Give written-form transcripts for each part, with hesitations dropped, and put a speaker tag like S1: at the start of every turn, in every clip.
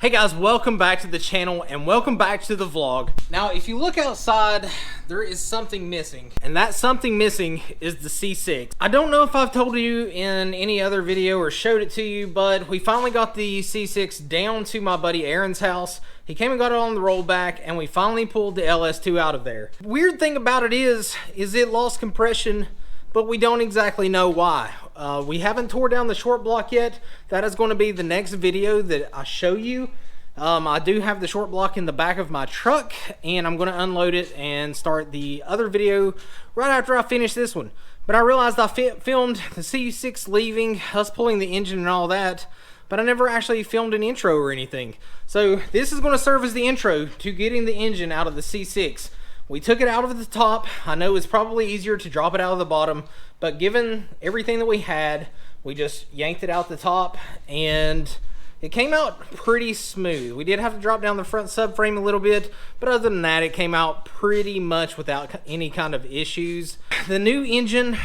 S1: Hey guys, welcome back to the channel and welcome back to the vlog. Now, if you look outside, there is something missing, and that something missing is the C6. I don't know if I've told you in any other video or showed it to you, but we finally got the C6 down to my buddy Aaron's house. He came and got it on the rollback, and we finally pulled the LS2 out of there. Weird thing about it is it lost compression, but we don't exactly know why. We haven't tore down the short block yet. That is going to be the next video that I show you. I do have the short block in the back of my truck, and I'm going to unload it and start the other video right after I finish this one. But I realized I filmed the C6 leaving, us pulling the engine and all that, but I never actually filmed an intro or anything. So this is going to serve as the intro to getting the engine out of the C6. We took it out of the top. I know it's probably easier to drop it out of the bottom, but given everything that we had, we just yanked it out the top, and it came out pretty smooth. We did have to drop down the front subframe a little bit, but other than that, it came out pretty much without any kind of issues. The new engine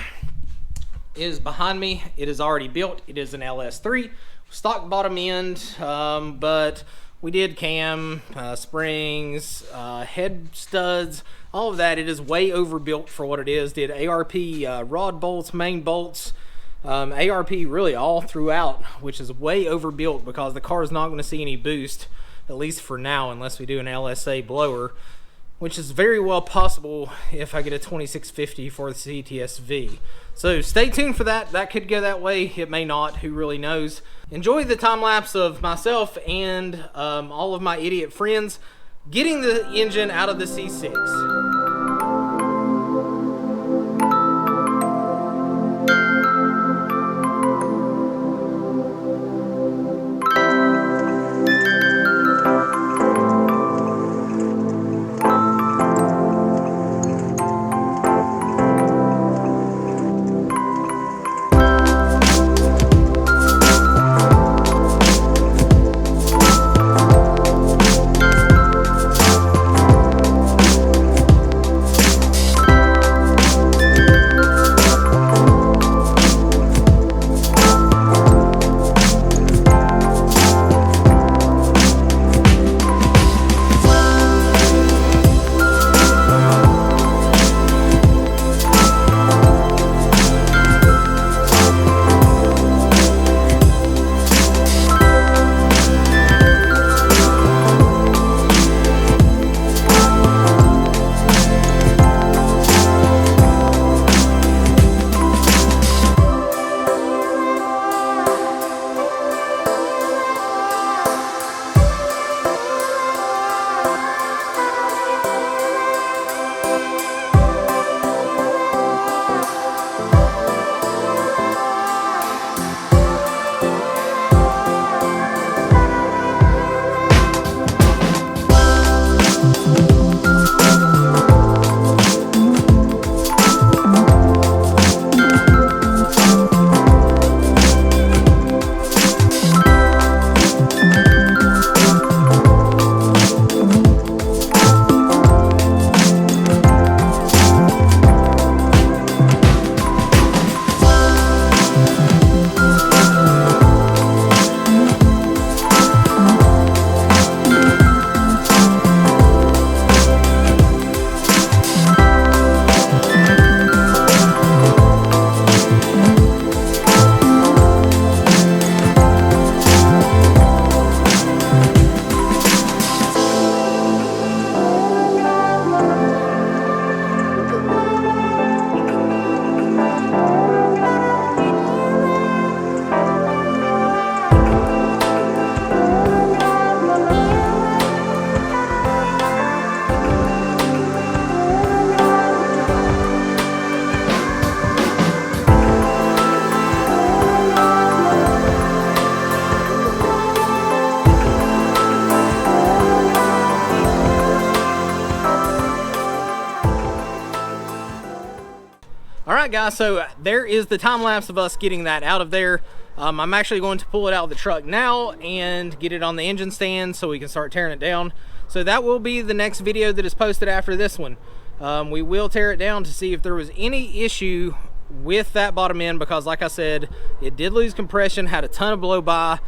S1: is behind me. It is already built. It is an LS3, stock bottom end, but we did cam, springs, head studs, all of that. It is way overbuilt for what it is. Did ARP rod bolts, main bolts, ARP really all throughout, which is way overbuilt because the car is not going to see any boost, at least for now, unless we do an LSA blower, which is very well possible if I get a 2650 for the CTS-V. So stay tuned for that. That could go that way. It may not. Who really knows? Enjoy the time lapse of myself and all of my idiot friends getting the engine out of the C6. Alright guys, so there is the time lapse of us getting that out of there. I'm actually going to pull it out of the truck now and get it on the engine stand so we can start tearing it down. So that will be the next video that is posted after this one. We will tear it down to see if there was any issue with that bottom end, because like I said, it did lose compression, had a ton of blow by.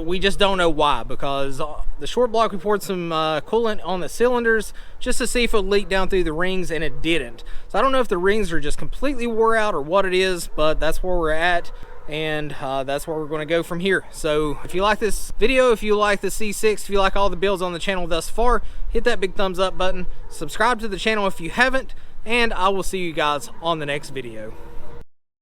S1: we just don't know why, because the short block, we poured some coolant on the cylinders just to see if it would leak down through the rings, and it didn't. So I don't know if the rings are just completely wore out or what it is, but that's where we're at, and that's where we're going to go from here. So if you like this video, if you like the C6, if you like all the builds on the channel thus far, hit that big thumbs up button, subscribe to the channel if you haven't, and I will see you guys on the next video.